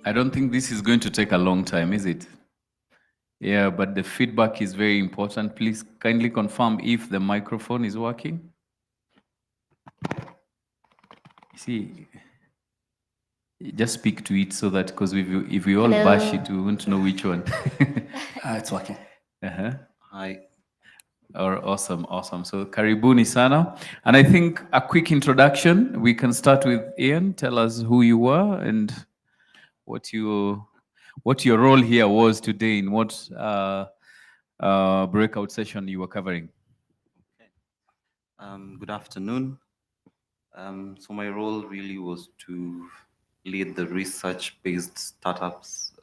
I don't think this is going to take a long time, is it? Yeah, but the feedback is very important. Please kindly confirm if the microphone is working. See, just speak to it so that because if we all bash Hello. it, we won't know which one. It's working. Uh-huh. Hi. Or awesome, awesome. So karibuni sana. And I think a quick introduction. We can start with Ian. Tell us who you were and what you what your role here was today in what breakout session you were covering. Okay. Good afternoon. So my role really was to lead the research-based startups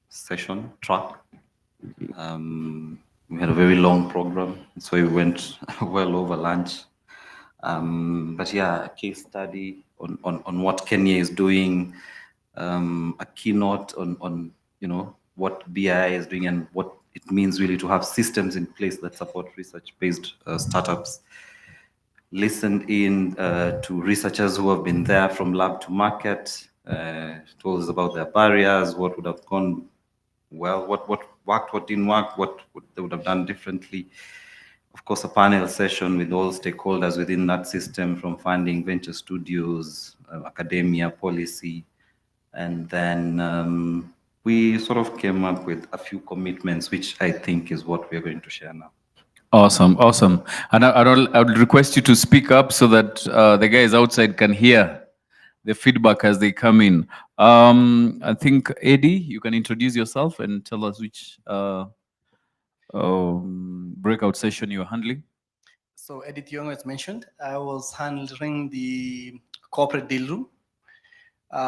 session track. We had a very long program, so we went well over lunch. But yeah, a case study on what Kenya is doing, a keynote on what BI is doing and what it means really to have systems in place that support research-based startups. Listened in to researchers who have been there from lab to market, told us about their barriers, what would have gone well, what worked, what didn't work, what they would have done differently. Of course, a panel session with all stakeholders within that system, from funding, venture studios, academia, policy. And then we sort of came up with a few commitments, which I think is what we're going to share now. Awesome, awesome. And I would request you to speak up so that the guys outside can hear the feedback as they come in. I think Eddie, you can introduce yourself and tell us which breakout session you're handling. So Edith Young, as mentioned, I was handling the corporate deal room.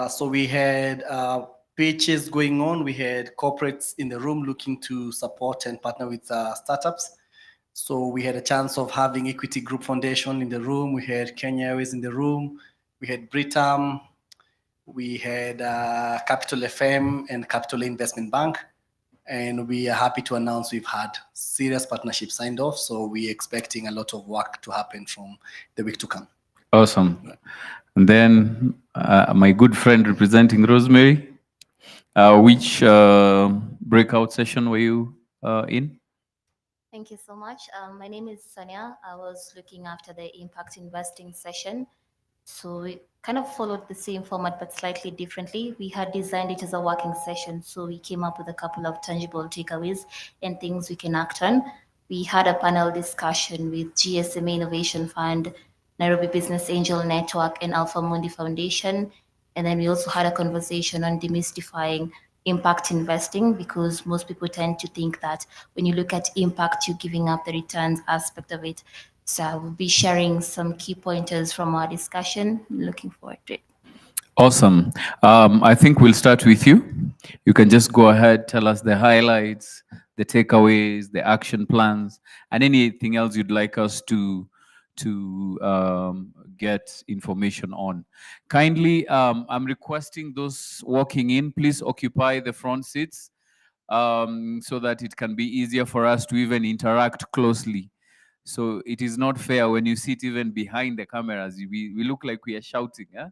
So we had pitches going on. We had corporates in the room looking to support and partner with startups. So we had a chance of having Equity Group Foundation in the room. We had Kenya Airways in the room. We had Britam. We had Capital FM and Capital Investment Bank. And we are happy to announce we've had serious partnerships signed off. So we're expecting a lot of work to happen from the week to come. Awesome. And then my good friend representing Rosemary, which breakout session were you in? Thank you so much. My name is Sonia. I was looking after the impact investing session. So we kind of followed the same format, but slightly differently. We had designed it as a working session. So we came up with a couple of tangible takeaways and things we can act on. We had a panel discussion with GSMA Innovation Fund, Nairobi Business Angel Network, and Alpha Mundi Foundation. And then we also had a conversation on demystifying impact investing, because most people tend to think that when you look at impact, you're giving up the returns aspect of it. So I will be sharing some key pointers from our discussion. Looking forward to it. Awesome. I think we'll start with you. You can just go ahead, tell us the highlights, the takeaways, the action plans, and anything else you'd like us to get information on. Kindly, I'm requesting those walking in, please occupy the front seats so that it can be easier for us to even interact closely. So it is not fair when you sit even behind the cameras. We look like we are shouting. Eh?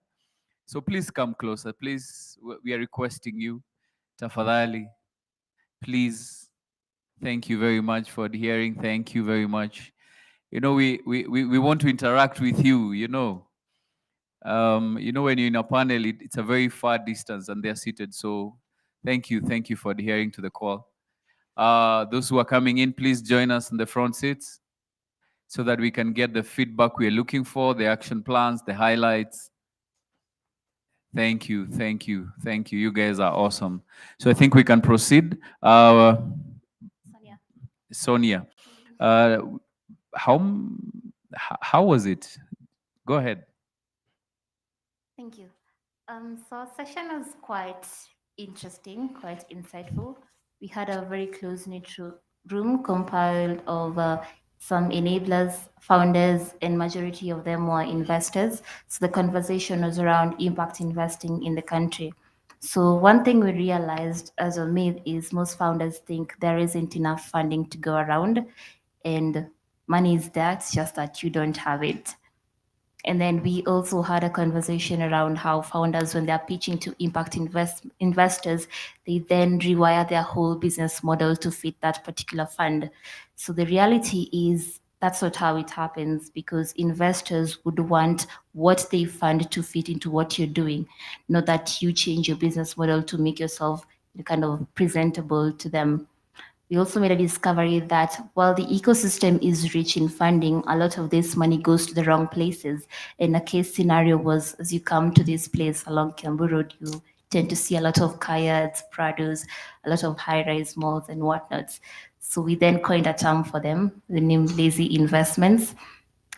So please come closer. Please, we are requesting you. Tafadhali, please. Thank you very much for adhering. Thank you very much. You know, we want to interact with you, you know. When you're in a panel, it's a very far distance and they're seated. So thank you for adhering to the call. Those who are coming in, please join us in the front seats so that we can get the feedback we're looking for, the action plans, the highlights. Thank you. You guys are awesome. So I think we can proceed. Sonia, how was it? Go ahead. Thank you. So our session was quite interesting, quite insightful. We had a very close-knit room compiled of some enablers, founders, and majority of them were investors. So the conversation was around impact investing in the country. So one thing we realized as a myth is most founders think there isn't enough funding to go around, and money is there, it's just that you don't have it. And then we also had a conversation around how founders, when they're pitching to impact investors, they then rewire their whole business model to fit that particular fund. So the reality is that's not how it happens, because investors would want what they fund to fit into what you're doing, not that you change your business model to make yourself kind of presentable to them. We also made a discovery that while the ecosystem is rich in funding, a lot of this money goes to the wrong places. And a case scenario was, as you come to this place along Kiambu Road, you tend to see a lot of kayaks, prados, a lot of high-rise malls and whatnots. So we then coined a term for them, the name lazy investments.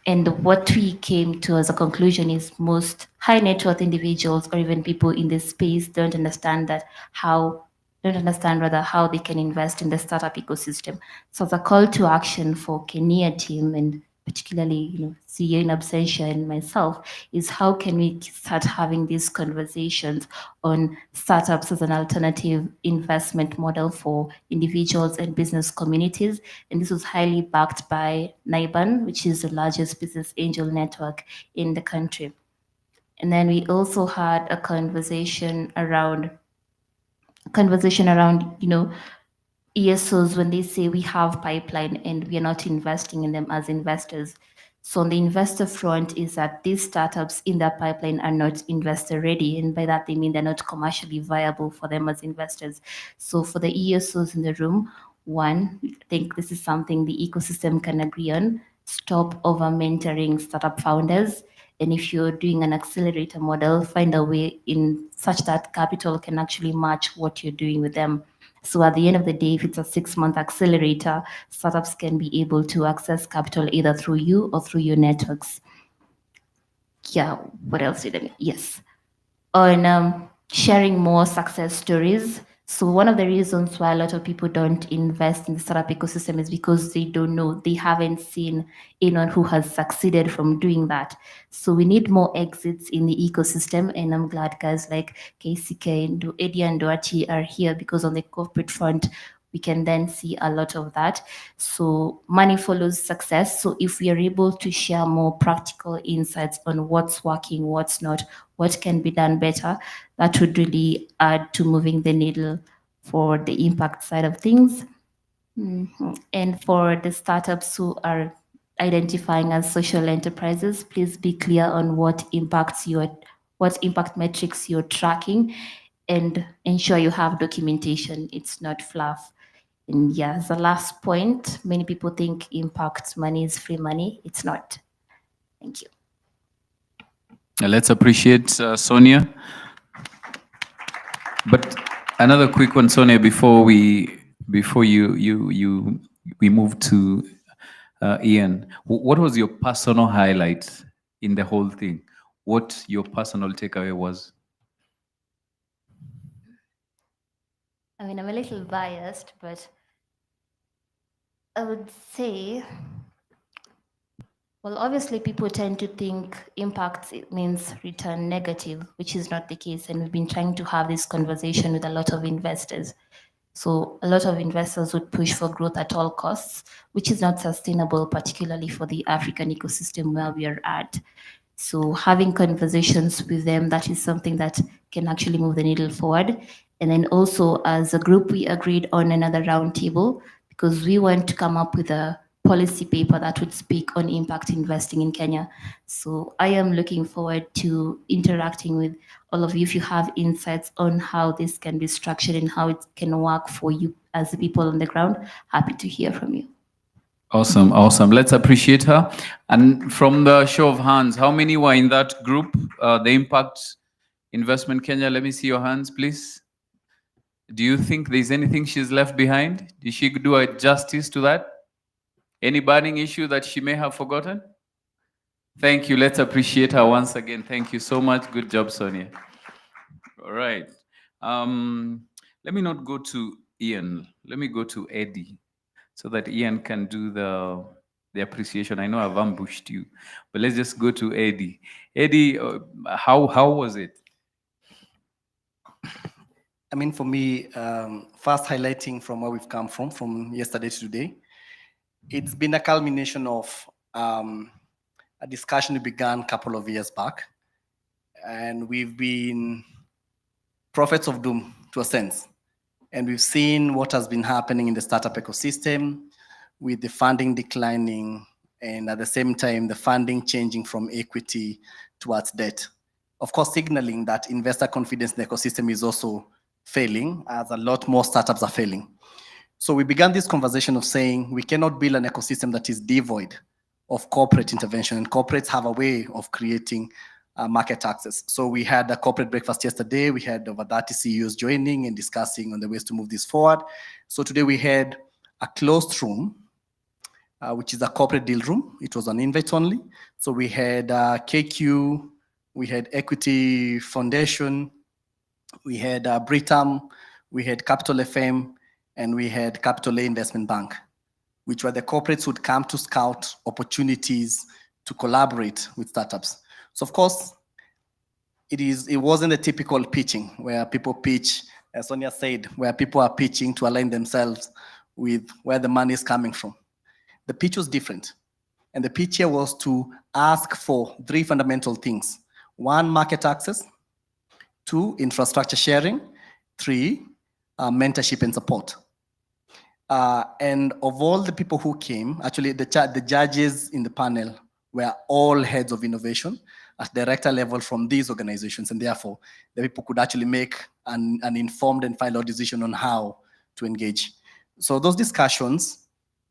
And what we came to as a conclusion is most high net worth individuals or even people in this space don't understand how they can invest in the startup ecosystem. So the call to action for Kenya team, and particularly CEO in absentia and myself, is how can we start having these conversations on startups as an alternative investment model for individuals and business communities. And this was highly backed by NIBAN, which is the largest business angel network in the country. And then we also had a conversation around ESOs when they say we have pipeline and we are not investing in them as investors. So on the investor front is that these startups in their pipeline are not investor ready. And by that, they mean they're not commercially viable for them as investors. So for the ESOs in the room, one, I think this is something the ecosystem can agree on. Stop over mentoring startup founders. And if you're doing an accelerator model, find a way in such that capital can actually match what you're doing with them. So at the end of the day, if it's a 6-month accelerator, startups can be able to access capital either through you or through your networks. Yeah, what else did I mean? Yes. On sharing more success stories. So one of the reasons why a lot of people don't invest in the startup ecosystem is because they don't know, they haven't seen anyone who has succeeded from doing that. So we need more exits in the ecosystem, and I'm glad guys like KCK and Eddie and Doati are here, because on the corporate front, we can then see a lot of that. So money follows success. So if we are able to share more practical insights on what's working, what's not, what can be done better, that would really add to moving the needle for the impact side of things. And for the startups who are identifying as social enterprises, please be clear on what impact metrics you're tracking, and ensure you have documentation. It's not fluff. And yeah, the last point, many people think impact money is free money. It's not. Thank you. Let's appreciate Sonia. But another quick one, Sonia, before we move to Ian. What was your personal highlight in the whole thing? What your personal takeaway was? I mean, I'm a little biased, but I would say, well, obviously people tend to think impact means return negative, which is not the case. And we've been trying to have this conversation with a lot of investors. So a lot of investors would push for growth at all costs, which is not sustainable, particularly for the African ecosystem where we are at. So having conversations with them, that is something that can actually move the needle forward. And then also as a group, we agreed on another roundtable, because we want to come up with a policy paper that would speak on impact investing in Kenya. So I am looking forward to interacting with all of you. If you have insights on how this can be structured and how it can work for you as the people on the ground, happy to hear from you. Awesome, awesome. Let's appreciate her. And from the show of hands, how many were in that group, the Impact Investment Kenya? Let me see your hands, please. Do you think there's anything she's left behind? Did she do a justice to that? Any burning issue that she may have forgotten? Thank you. Let's appreciate her once again. Thank you so much. Good job, Sonia. All right. Let me not go to Ian. Let me go to Eddie, so that Ian can do the appreciation. I know I've ambushed you, but let's just go to Eddie. Eddie, how was it? I mean, for me, first highlighting from where we've come from yesterday to today, it's been a culmination of a discussion we began a couple of years back. And we've been prophets of doom to a sense. And we've seen what has been happening in the startup ecosystem with the funding declining and at the same time, the funding changing from equity towards debt. Of course, signaling that investor confidence in the ecosystem is also failing, as a lot more startups are failing. So we began this conversation of saying we cannot build an ecosystem that is devoid of corporate intervention, and corporates have a way of creating market access. So we had a corporate breakfast yesterday. We had over 30 CEOs joining and discussing on the ways to move this forward. So today we had a closed room, which is a corporate deal room. It was an invite only. So we had KQ, we had Equity Foundation, we had Britam, we had Capital FM, and we had Capital A Investment Bank, which were the corporates who would come to scout opportunities to collaborate with startups. So of course, it wasn't a typical pitching where people pitch, as Sonia said, where people are pitching to align themselves with where the money is coming from. The pitch was different. And the pitch here was to ask for 3 fundamental things. 1, market access. 2, infrastructure sharing. 3, mentorship and support. And of all the people who came, actually the judges in the panel were all heads of innovation at director level from these organizations, and therefore the people could actually make an informed and final decision on how to engage. So those discussions,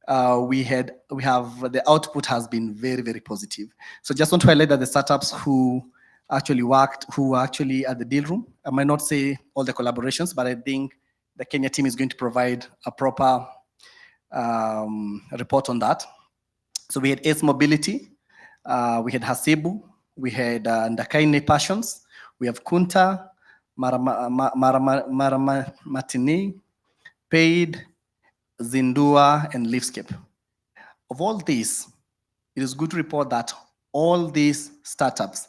the output has been very, very positive. So just want to highlight that the startups who were actually at the deal room, I might not say all the collaborations, but I think the Kenya team is going to provide a proper report on that. So we had Ace Mobility, we had Hasibu, we had Ndakaine Passions, we have Kunta, Maramatini, Paid, Zindua, and Leafscape. Of all these, it is good to report that all these startups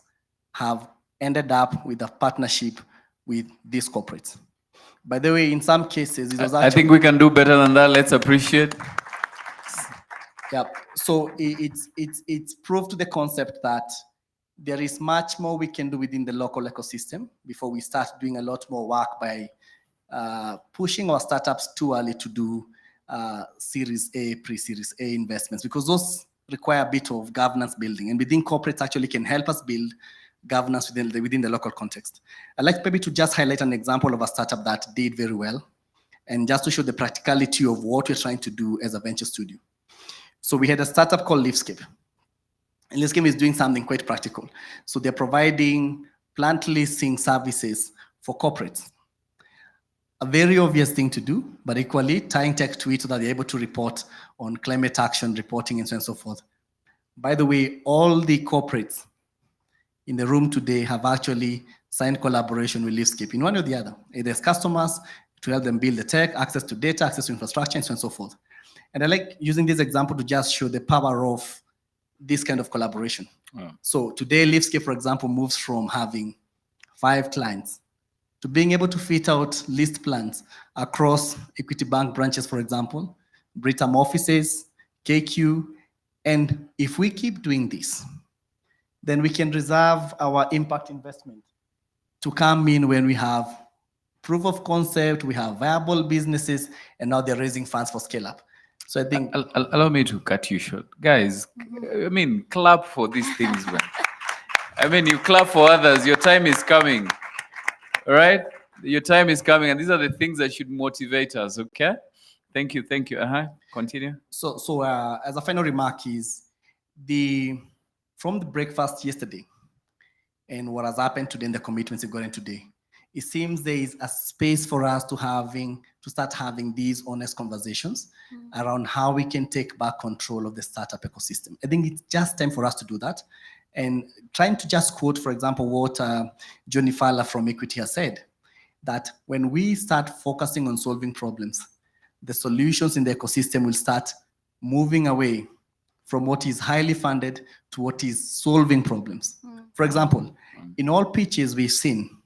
have ended up with a partnership with these corporates. By the way, in some cases, it was I think we can do better than that. Let's appreciate. Yeah. So it's proof to the concept that there is much more we can do within the local ecosystem before we start doing a lot more work by pushing our startups too early to do Series A, pre-Series A investments, because those require a bit of governance building, and within corporates actually can help us build governance within the local context. I'd like maybe to just highlight an example of a startup that did very well, and just to show the practicality of what we're trying to do as a venture studio. So we had a startup called Leafscape. And Leafscape is doing something quite practical. So they're providing plant leasing services for corporates. A very obvious thing to do, but equally tying tech to it so that they're able to report on climate action reporting and so on and so forth. By the way, all the corporates in the room today have actually signed collaboration with Leafscape in one or the other, either as customers to help them build the tech, access to data, access to infrastructure, and so on and so forth. And I like using this example to just show the power of this kind of collaboration. Yeah. So today, Leafscape, for example, moves from having 5 clients to being able to fit out list plans across Equity Bank branches, for example, Britam offices, KQ. And if we keep doing this, then we can reserve our impact investment to come in when we have proof of concept, we have viable businesses, and now they're raising funds for scale up. So I think allow me to cut you short, guys. I mean, clap for these things, man. I mean, you clap for others. Your time is coming, all right? Your time is coming, and these are the things that should motivate us. Okay? Thank you, thank you. Continue. So as a final remark is from the breakfast yesterday and what has happened today and the commitments we've gotten today, it seems there is a space for us to start having these honest conversations around how we can take back control of the startup ecosystem. I think it's just time for us to do that. And trying to just quote, for example, what Johnny Fowler from Equity has said, that when we start focusing on solving problems, the solutions in the ecosystem will start moving away from what is highly funded to what is solving problems. For example, in all pitches we've seen,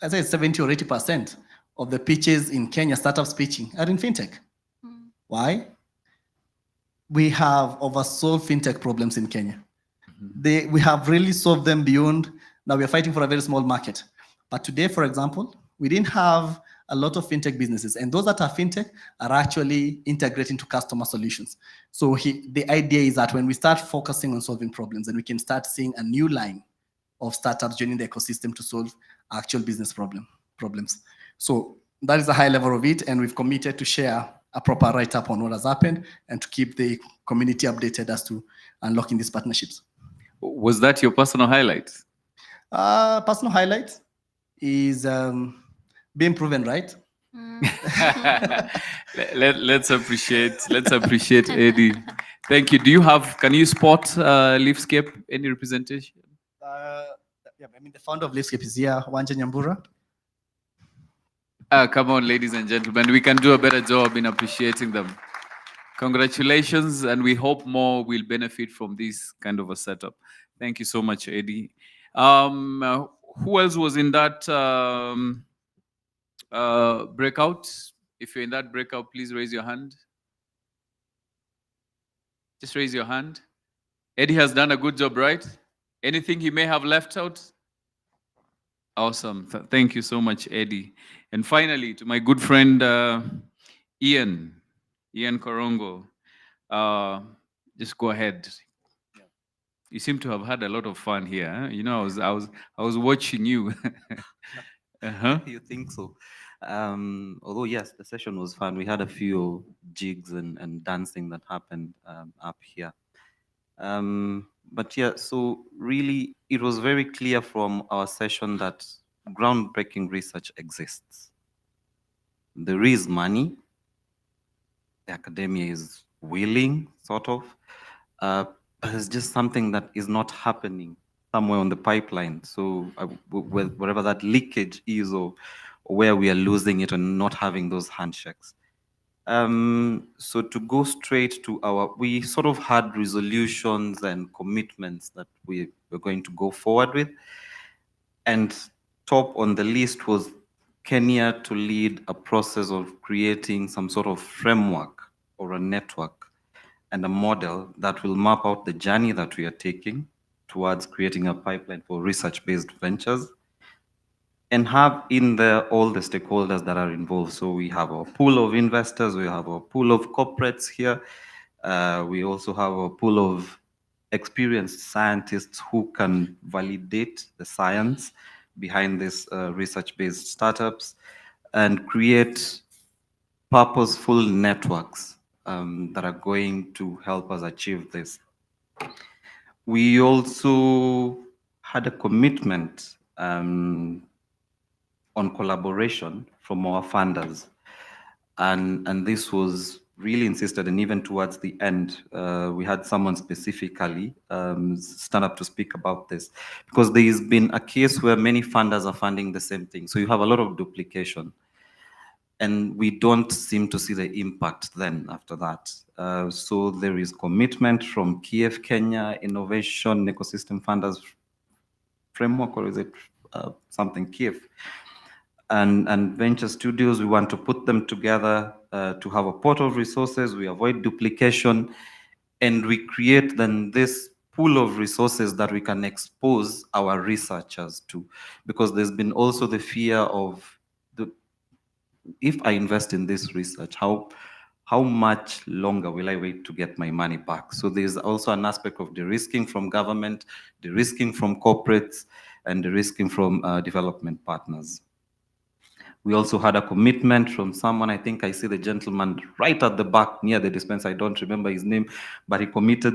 I say 70 or 80% of the pitches in Kenya, startups pitching, are in fintech. Why? we have oversolved fintech problems in Kenya. We have really solved them beyond. Now we are fighting for a very small market. But today, for example, we didn't have a lot of fintech businesses, and those that are fintech are actually integrating to customer solutions. So the idea is that when we start focusing on solving problems, then we can start seeing a new line of startups joining the ecosystem to solve actual business problems. So that is the high level of it, and we've committed to share a proper write-up on what has happened and to keep the community updated as to unlocking these partnerships. Was that your personal highlight? Personal highlight is being proven right. Let's appreciate Eddie. Thank you. Can you spot Leafscape, any representation? Yeah, I mean, the founder of Leafscape is here, Wanja Nyambura. Come on, ladies and gentlemen, we can do a better job in appreciating them. Congratulations, and we hope more will benefit from this kind of a setup. Thank you so much, Eddie. Who else was in that breakout? If you're in that breakout, please raise your hand. Just raise your hand. Eddie has done a good job, right? Anything he may have left out? Awesome. Thank you so much, Eddie. And finally, to my good friend Ian Korongo. Just go ahead. You seem to have had a lot of fun here. Huh? You know, I was watching you. You think so? Although yes, the session was fun. We had a few jigs and dancing that happened up here. But yeah, so really, it was very clear from our session that groundbreaking research exists. There is money. The academia is willing, sort of, but it's just something that is not happening somewhere on the pipeline. So wherever that leakage is, or where we are losing it and not having those handshakes. So to go straight to we sort of had resolutions and commitments that we were going to go forward with. And top on the list was Kenya to lead a process of creating some sort of framework or a network and a model that will map out the journey that we are taking towards creating a pipeline for research-based ventures, and have in there all the stakeholders that are involved. So we have a pool of investors, we have a pool of corporates here. We also have a pool of experienced scientists who can validate the science behind these research-based startups and create purposeful networks that are going to help us achieve this. We also had a commitment on collaboration from our funders. And this was really insisted, and even towards the end, we had someone specifically stand up to speak about this, because there has been a case where many funders are funding the same thing. So you have a lot of duplication, and we don't seem to see the impact then after that. So there is commitment from KIEF Kenya Innovation Ecosystem Funders Framework, or is it something KIEF? And venture studios, we want to put them together to have a pot of resources. We avoid duplication, and we create then this pool of resources that we can expose our researchers to, because there's been also the fear of if I invest in this research, how much longer will I wait to get my money back? So there's also an aspect of de-risking from government, de-risking from corporates, and de-risking from development partners. We also had a commitment from someone, I think I see the gentleman right at the back near the dispenser, I don't remember his name, but he committed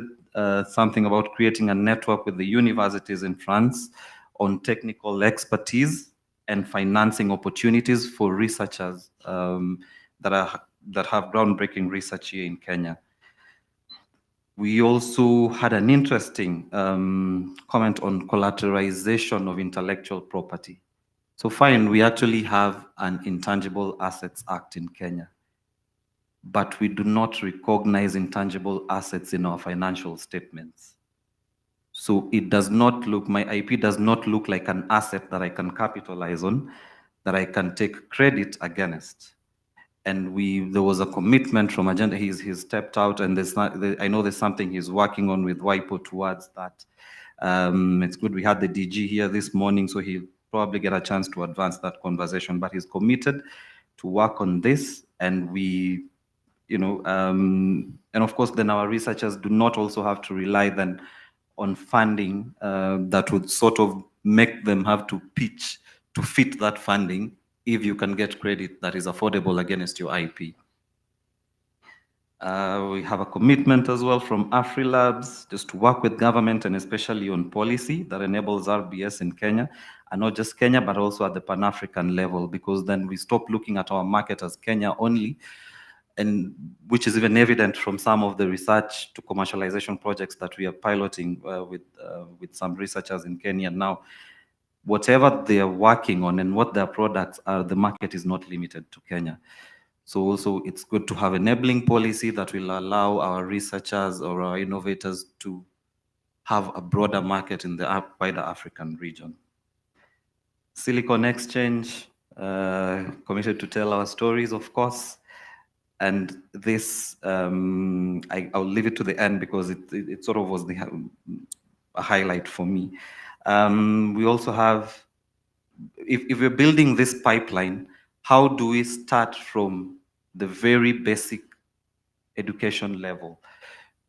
something about creating a network with the universities in France on technical expertise and financing opportunities for researchers that have groundbreaking research here in Kenya. We also had an interesting comment on collateralization of intellectual property. So fine, we actually have an Intangible Assets Act in Kenya, but we do not recognize intangible assets in our financial statements. So it does not look, my IP does not look like an asset that I can capitalize on, that I can take credit against. and there was a commitment from agenda. He's stepped out, and I know there's something he's working on with WIPO towards that. It's good we had the DG here this morning, so he'll probably get a chance to advance that conversation. But he's committed to work on this, and we, and of course, then our researchers do not also have to rely then on funding that would sort of make them have to pitch to fit that funding if you can get credit that is affordable against your IP. We have a commitment as well from AfriLabs just to work with government and especially on policy that enables RBS in Kenya, and not just Kenya, but also at the Pan-African level, because then we stop looking at our market as Kenya only, and which is even evident from some of the research to commercialization projects that we are piloting with some researchers in Kenya now. Whatever they are working on and what their products are, the market is not limited to Kenya. So also it's good to have enabling policy that will allow our researchers or our innovators to have a broader market in the wider African region. Silicon Exchange, committed to tell our stories, of course. And this, I'll leave it to the end because it sort of was a highlight for me. We also have, if we're building this pipeline, how do we start from the very basic education level?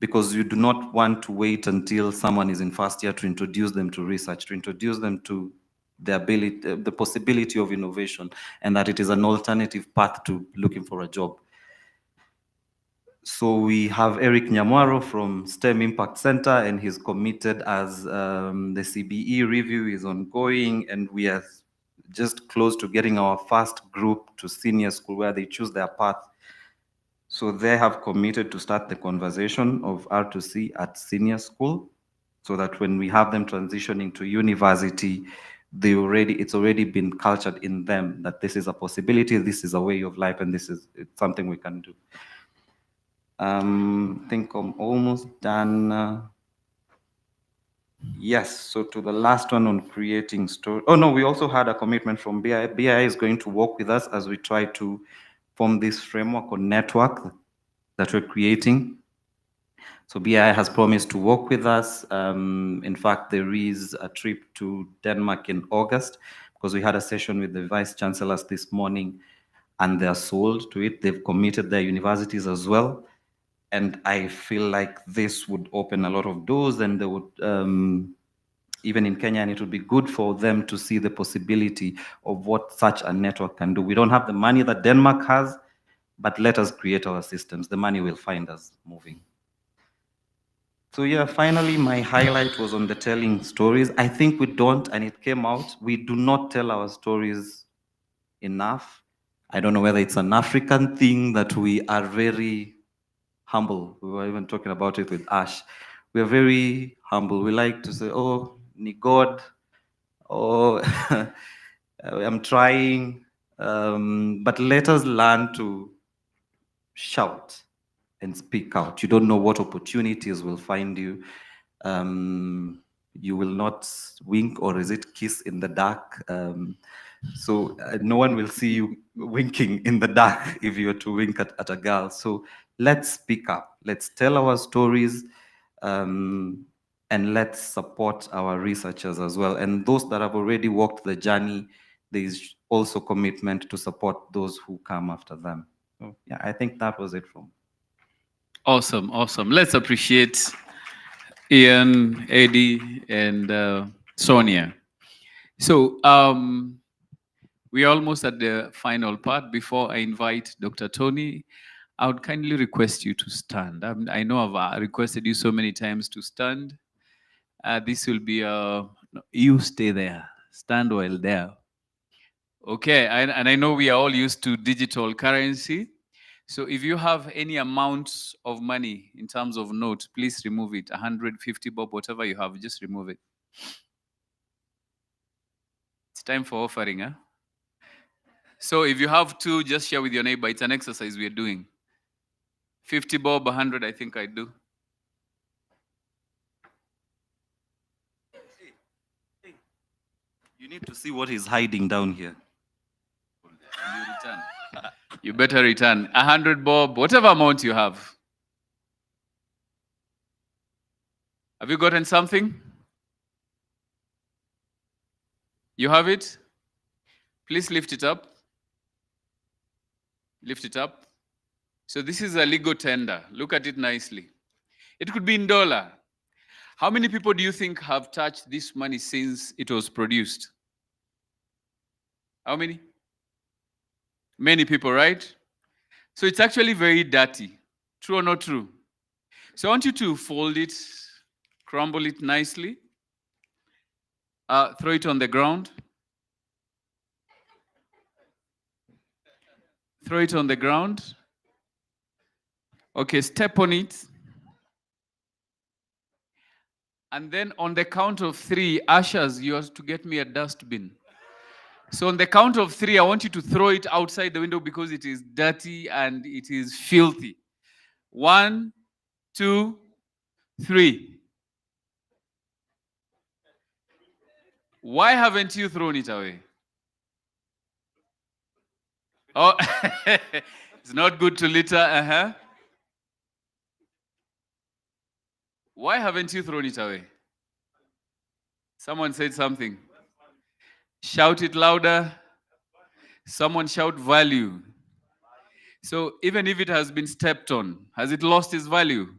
Because you do not want to wait until someone is in first year to introduce them to research, to introduce them to the ability, the possibility of innovation, and that it is an alternative path to looking for a job. So we have Eric Nyamwaro from STEM Impact Center, and he's committed as the CBE review is ongoing, and we are just close to getting our first group to senior school where they choose their path. So they have committed to start the conversation of R2C at senior school, so that when we have them transitioning to university, it's already been cultured in them that this is a possibility, this is a way of life, and it's something we can do. I think I'm almost done. Yes, so to the last one on creating story. Oh no, we also had a commitment from BI. BI is going to work with us as we try to form this framework or network that we're creating. So BI has promised to work with us. In fact, there is a trip to Denmark in August because we had a session with the vice chancellors this morning, and they're sold to it. They've committed their universities as well. And I feel like this would open a lot of doors, and they would, even in Kenya, and it would be good for them to see the possibility of what such a network can do. We don't have the money that Denmark has, but let us create our systems. The money will find us moving. So yeah, finally, my highlight was on the telling stories. I think we don't, and it came out, we do not tell our stories enough. I don't know whether it's an African thing that we are very humble. We were even talking about it with Ash. We're very humble. We like to say, oh, ni God, oh, I'm trying. But let us learn to shout and speak out. You don't know what opportunities will find you. You will not wink, or is it kiss in the dark? So no one will see you winking in the dark if you were to wink at a girl. So let's speak up. Let's tell our stories, and let's support our researchers as well. And those that have already walked the journey, there is also commitment to support those who come after them. So yeah, I think that was it from. Awesome, awesome. Let's appreciate Ian, Eddie, and Sonia. So we're almost at the final part. Before I invite Dr. Tony, I would kindly request you to stand. I know I've requested you so many times to stand. This will be you stay there. Stand while there. Okay, and I know we are all used to digital currency. So if you have any amount of money in terms of note, please remove it. 150 bob, whatever you have, just remove it. It's time for offering, huh? So if you have two, just share with your neighbor. It's an exercise we're doing. 50 bob, 100, I think I do. You need to see what is hiding down here. You return. You better return 100 bob, whatever amount you have. Have you gotten something? You have it? Please lift it up. Lift it up. So this is a legal tender. Look at it nicely. It could be in dollar. How many people do you think have touched this money since it was produced? How many? Many people, right? So it's actually very dirty. True or not true? So I want you to fold it, crumble it nicely, throw it on the ground. Throw it on the ground. Okay, step on it. And then on the count of 3, ushers, you have to get me a dustbin. So on the count of 3, I want you to throw it outside the window because it is dirty and it is filthy. 1, 2, 3. Why haven't you thrown it away? Oh, it's not good to litter. Why haven't you thrown it away? Someone said something. Shout it louder. Someone shout value. So even if it has been stepped on, has it lost its value?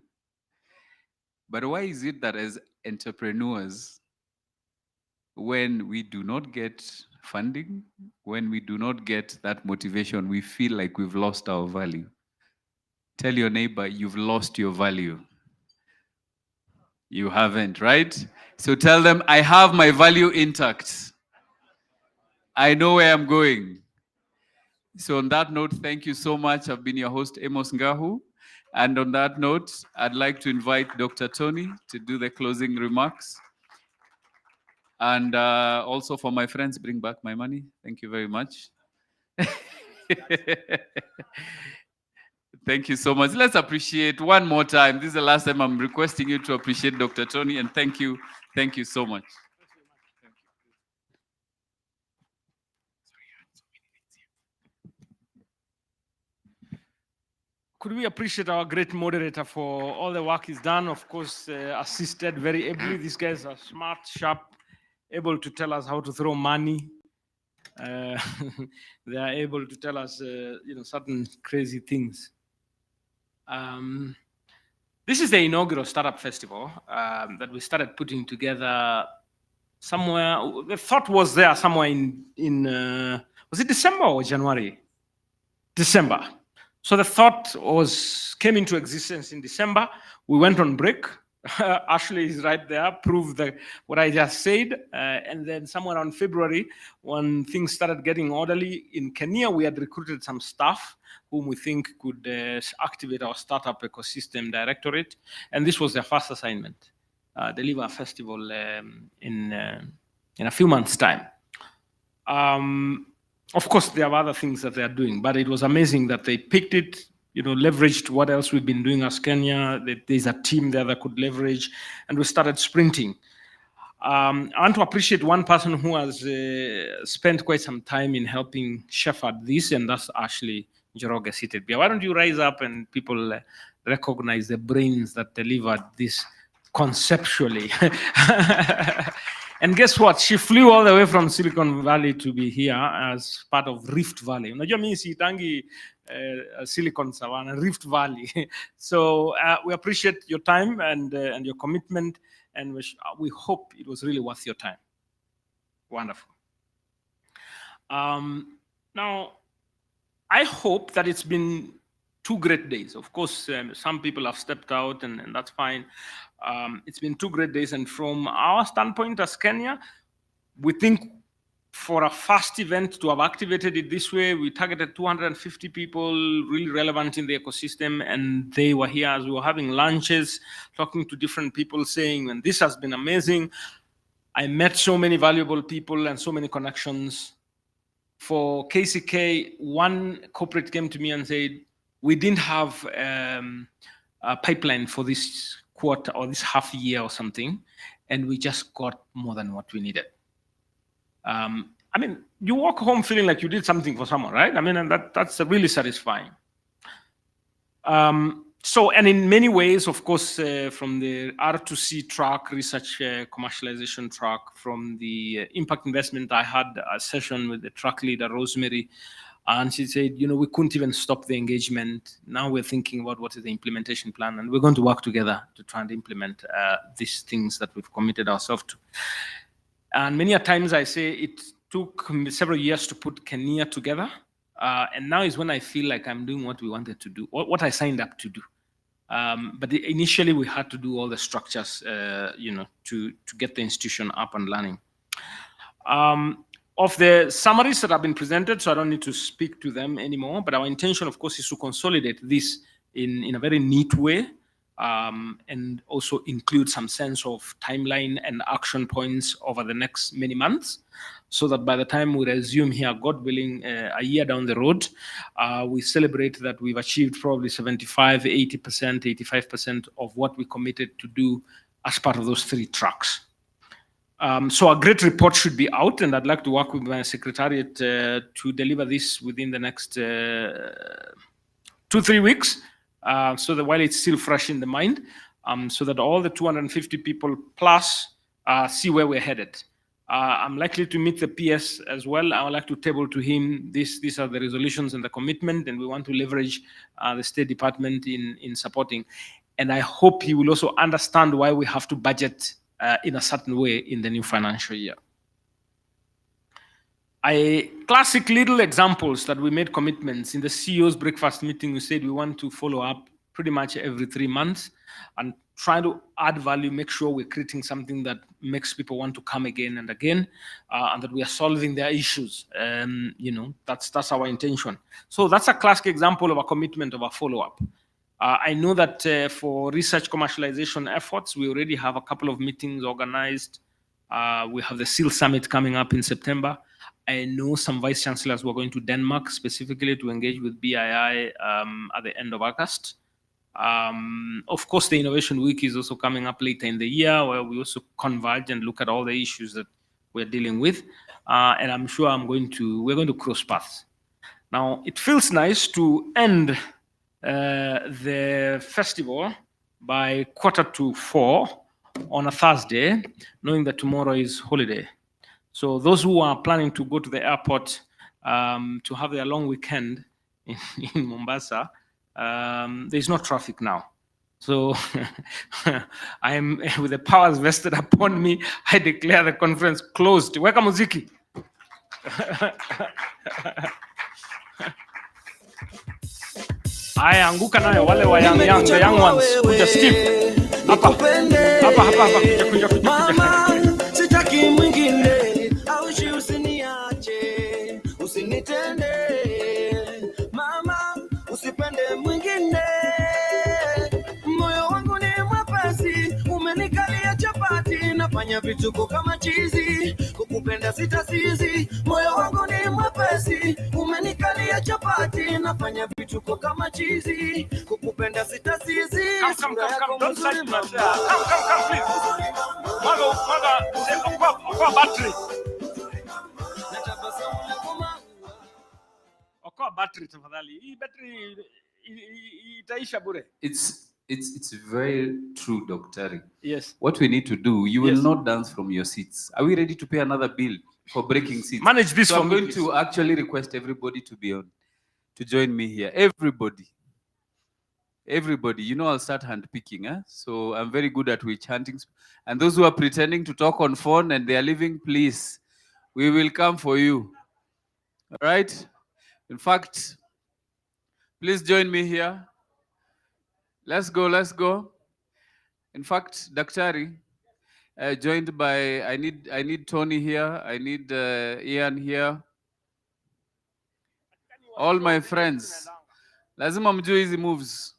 But why is it that as entrepreneurs, when we do not get funding, when we do not get that motivation, we feel like we've lost our value? Tell your neighbor, you've lost your value. You haven't, right? So tell them, I have my value intact. I know where I'm going. So on that note, thank you so much. I've been your host, Amos Ngahu. And on that note, I'd like to invite Dr. Tony to do the closing remarks. And also for my friends, bring back my money. Thank you very much. Thank you so much. Let's appreciate one more time. This is the last time I'm requesting you to appreciate Dr. Tony, and thank you. Thank you so much. Could we appreciate our great moderator for all the work he's done? Of course, assisted very ably. These guys are smart, sharp, able to tell us how to throw money. They are able to tell us, certain crazy things. This is the inaugural Startup Festival that we started putting together somewhere. The thought was there somewhere in was it December or January? December. So the thought came into existence in December. We went on break. Ashley is right there, proved what I just said. And then somewhere around February, when things started getting orderly in Kenya, we had recruited some staff whom we think could activate our startup ecosystem directorate. And this was their first assignment, deliver a festival in a few months' time. Of course, there are other things that they are doing, but it was amazing that they picked it, leveraged what else we've been doing as Kenya. There's a team there that could leverage, and we started sprinting. I want to appreciate one person who has spent quite some time in helping shepherd this, and that's Ashley Njoroge seated here. Why don't you rise up and people recognize the brains that delivered this conceptually? And guess what? She flew all the way from Silicon Valley to be here as part of Rift Valley. Unajua mimi siitangi Silicon Savannah, Rift Valley. So we appreciate your time and your commitment, and we hope it was really worth your time. Wonderful. Now, I hope that it's been 2 great days. Of course, some people have stepped out, and that's fine. It's been 2 great days, and from our standpoint as Kenya, we think for a first event to have activated it this way, we targeted 250 people really relevant in the ecosystem, and they were here as we were having lunches, talking to different people, saying, and this has been amazing. I met so many valuable people and so many connections. For KCK, one corporate came to me and said, we didn't have a pipeline for this quarter or this half year or something, and we just got more than what we needed. I mean, you walk home feeling like you did something for someone, right? I mean, and that's really satisfying. So, and in many ways, of course, from the R2C track, research commercialization track, from the impact investment, I had a session with the track leader, Rosemary, and she said, you know, we couldn't even stop the engagement. Now we're thinking about what is the implementation plan, and we're going to work together to try and implement these things that we've committed ourselves to. And many a times I say it took several years to put Kenya together. And now is when I feel like I'm doing what we wanted to do, what I signed up to do. But initially we had to do all the structures, you know, to get the institution up and running. Of the summaries that have been presented, so I don't need to speak to them anymore, but our intention, of course, is to consolidate this in a very neat way, and also include some sense of timeline and action points over the next many months, so that by the time we resume here, God willing, a year down the road, we celebrate that we've achieved probably 75, 80%, 85% of what we committed to do as part of those 3 tracks. So a great report should be out, and I'd like to work with my secretariat to deliver this within the next 2-3 weeks, so that while it's still fresh in the mind, so that all the 250 people plus see where we're headed. I'm likely to meet the PS as well. I would like to table to him these are the resolutions and the commitment, and we want to leverage the State Department in supporting. And I hope he will also understand why we have to budget in a certain way in the new financial year. Classic little examples that we made commitments. In the CEO's breakfast meeting, we said we want to follow up pretty much every 3 months and try to add value, make sure we're creating something that makes people want to come again and again, and that we are solving their issues. You know, that's our intention. So that's a classic example of a commitment of a follow-up. I know that for research commercialization efforts, we already have a couple of meetings organized. We have the SEAL Summit coming up in September. I know some vice chancellors were going to Denmark specifically to engage with BII at the end of August. Of course, the Innovation Week is also coming up later in the year, where we also converge and look at all the issues that we're dealing with. And I'm sure we're going to cross paths. Now, it feels nice to end the festival by 3:45 on a Thursday, knowing that tomorrow is holiday. So those who are planning to go to the airport to have their long weekend in Mombasa, there's no traffic now. So I am, with the powers vested upon me, I declare the conference closed. Weka muziki. Aya, anguka nayo wale wa the young ones. Kuja Steve. Hapa. Kuja. Mama, sitaki mwingine, aushi usiniache, usinitende. Mama, usipende mwingine. Moyo wangu ni mwepesi, umenikalia chapati, nafanya vituko kama chizi, kukupenda sitasizi. Moyo wangu ni mwepesi, umenikalia chapati, nafanya vituko kama chizi, kukupenda sitasizi. Come, don't touch me. Come, please. Maga, battery. Okoa battery tafadhali. Hii battery itaisha bure. It's very true, Dr. Yes. What we need to do, you will Yes. not dance from your seats. Are we ready to pay another bill for breaking seats? Manage this So for I'm me, going please. to actually request everybody to join me here. Everybody, you know, I'll start hand picking. So I'm very good at witch hunting. And those who are pretending to talk on phone and they are leaving, please, we will come for you. All right? In fact, please join me here. Let's go. In fact, Daktari, joined by, I need Tony here. I need Ian here. All my friends. Lazima mjue hizi moves.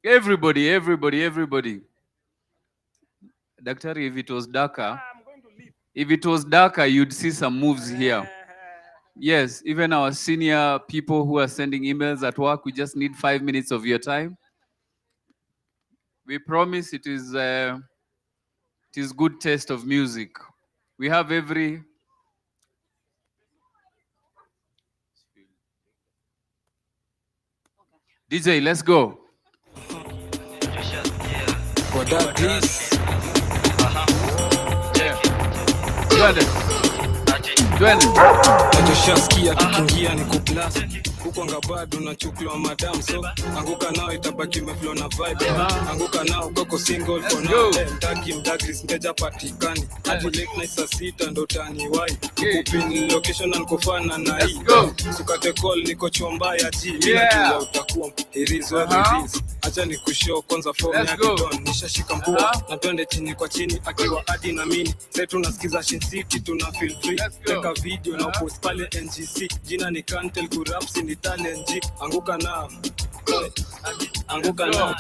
Everybody. Daktari, if it was darker, you'd see some moves here. Yes, even our senior people who are sending emails at work, we just need 5 minutes of your time. We promise it is good taste of music. We have every... DJ, let's go. For that, please. Nachoshaskia kikingia ni kuplasa huko ngabado na chukua madam so anguka nao itabaki meflow na vibe anguka nao koko single for now mtaki mdagris mteja patikani hadi late night saa 6 ndo tani wai kupin location ankofana na hii sukate call niko chomba ya G bila utakuwa irizo irizo acha nikushow kwanza form ya don nishashika mpua na twende chini kwa chini akiwa hadi na mini sasa tunasikiza Shin City tuna feel free teka video na post pale NGC jina ni Cantel Kurapsi ni talent G anguka nao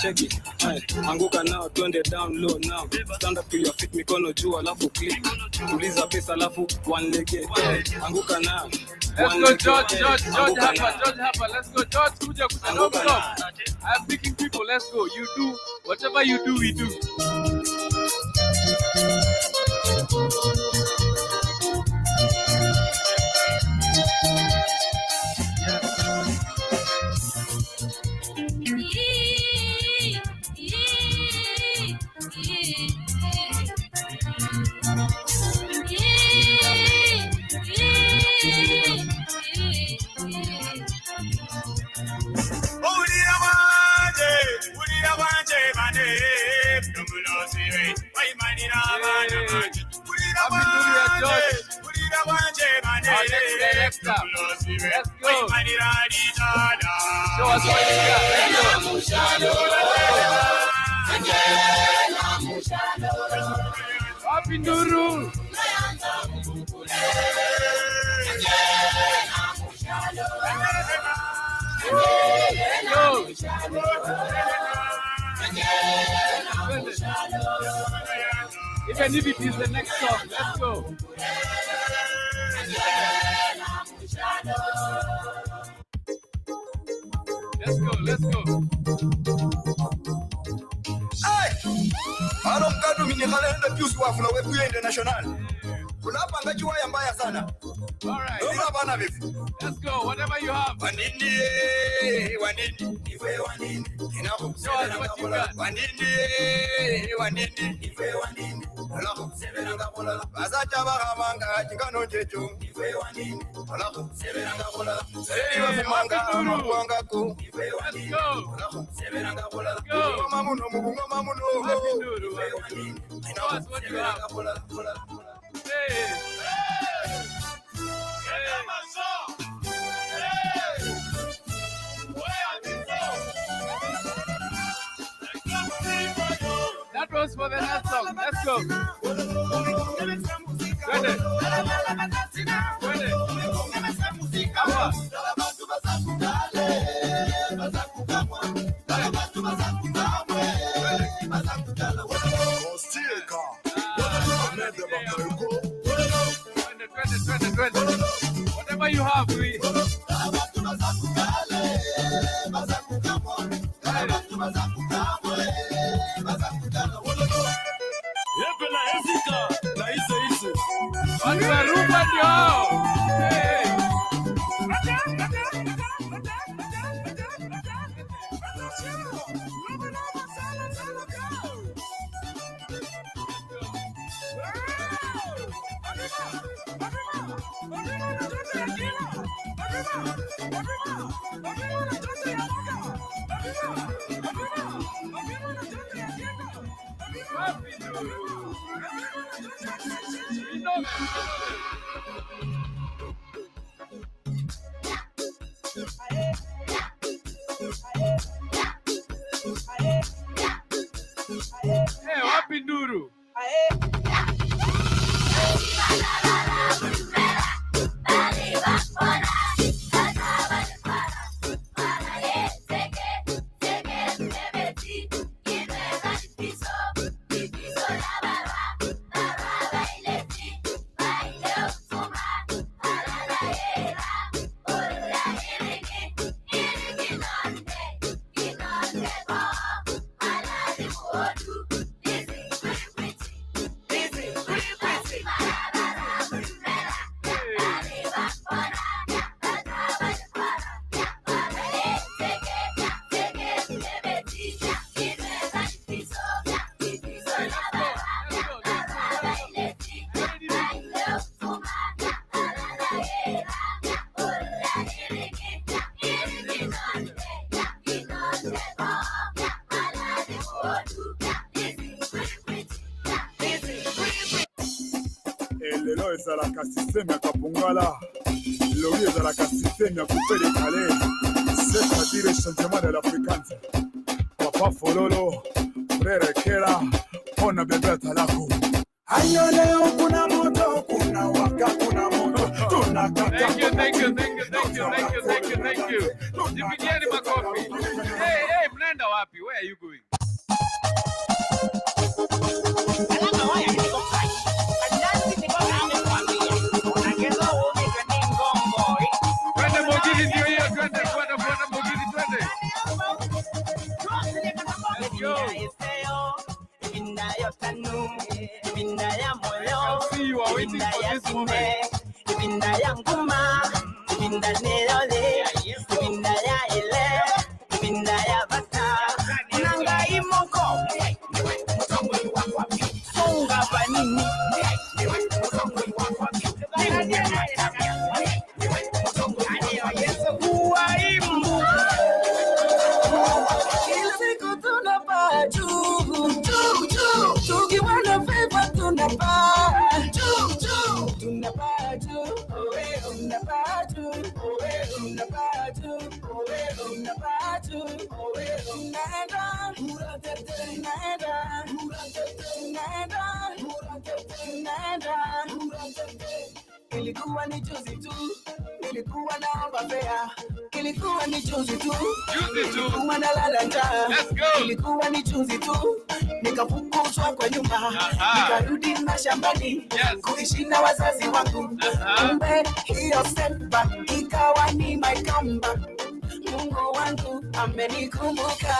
check it anguka nao twende down low now stand up to your feet mikono juu alafu click tuliza pesa alafu one leg anguka nao Let's go, George Hapa. Let's go, George. Kuja. No stop. I'm picking people. Let's go. You do whatever you do, we do. Happy Nuru. Even if it is the next song, let's go. Let's go. Hey! Alo mkadu minyekalenda piusi wafula webuye international. Kuna hapa ngaji waya mbaya sana. Alright. Let's go. Whatever you have. Wanini. Iwe wanini. Inako. Show us what you got. Wanini. Iwe wanini. Alako. Sebenanga bola. Bazacha bagamanga chingano checho. Iwe wanini. Alako. Sebenanga bola. Sebenanga manga manga ku. Iwe wanini. Alako. Sebenanga bola. Mamuno. Iwe wanini. Show us what you have. Hey. That was for the next song. Let's go. Whatever you have, we. Hey, wapi Nduru? ezalaka système ya kapungala, lori ezalaka système ya couper décalé, c'est-à-dire changement de la fréquence. Papa Fololo, frère Kela, pona bebe atalako. Ayo leo kuna moto, kuna waka, kuna moto, tunakata. Thank you. Jipigieni makofi. Hey, mnaenda wapi? Where are you going? Twende Mogiri ndio hiyo, twende Mogiri, twende. Let's go. I see you are waiting for this moment. Ilikuwa ni juzi tu, nilikuwa naomba fea. Ilikuwa ni juzi tu, nilikuwa nalala njaa. Ilikuwa ni juzi tu, nikafukuzwa kwa nyumba, nikarudi mashambani kuishi na wazazi wangu. Kumbe hiyo setback ikawa ni my comeback. Mungu wangu amenikumbuka,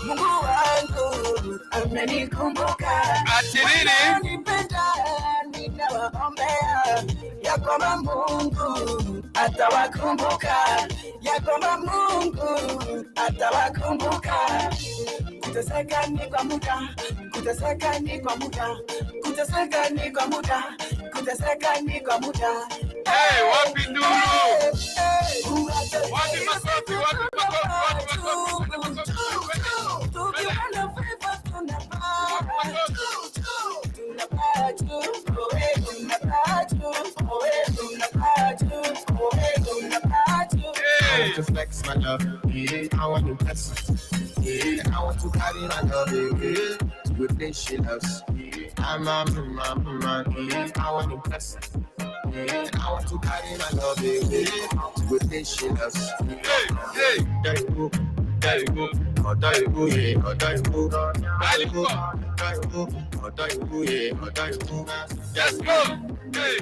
Mungu wangu amenikumbuka. Anipenda, ninawaombea ya kwamba Mungu atawakumbuka, ya kwamba Mungu atawakumbuka. Kuteseka ni kwa muda, kuteseka ni kwa muda, kuteseka ni kwa muda, kuteseka ni kwa muda. Hey, wapi nduru? Wapi makofi? I want to flex my love, I want to press it, I want to carry my love, to good things she loves. I'm a man, I want to press it, I want to carry my love, to good things she loves. Hey, there you go, there you go, oh there you go, yeah, oh there you go, there you go, there you go, oh there you go, yeah, oh there you go. Let's go. Hey.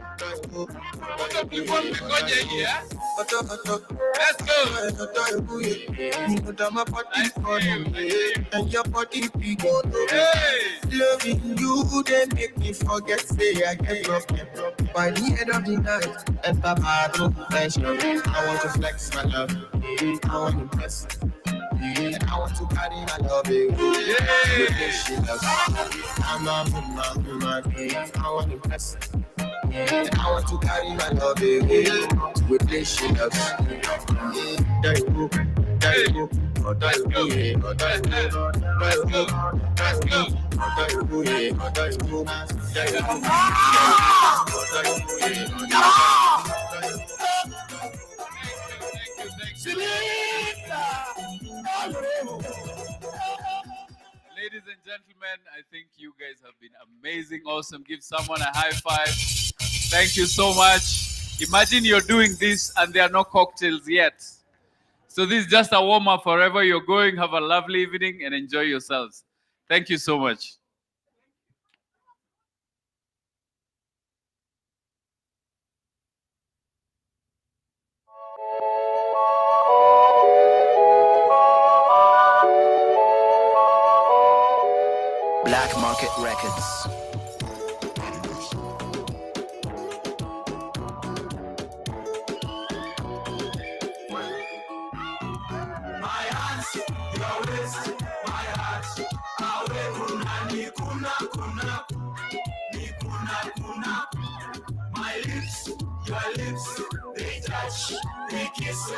Let's go. And your body big. Loving you, they make me forget. Say I get up by the end of the night. And Papa, I want to flex my love. I want to impress. I want to carry my love. She loves. I'm a woman. I want to impress. I want to carry my love with this she loves. There you go, there you go, oh there you go, yeah, oh there you go, there you go, there you go, oh there you go, yeah, oh there you go, there you go, oh there you go, yeah, oh there you go. Ladies and gentlemen, I think you guys have been amazing, awesome. Give someone a high five. Thank you so much. Imagine you're doing this and there are no cocktails yet. So this is just a warm-up. Wherever you're going, have a lovely evening and enjoy yourselves. Thank you so much. Black Market Records. My lips, your lips, they touch, we kiss.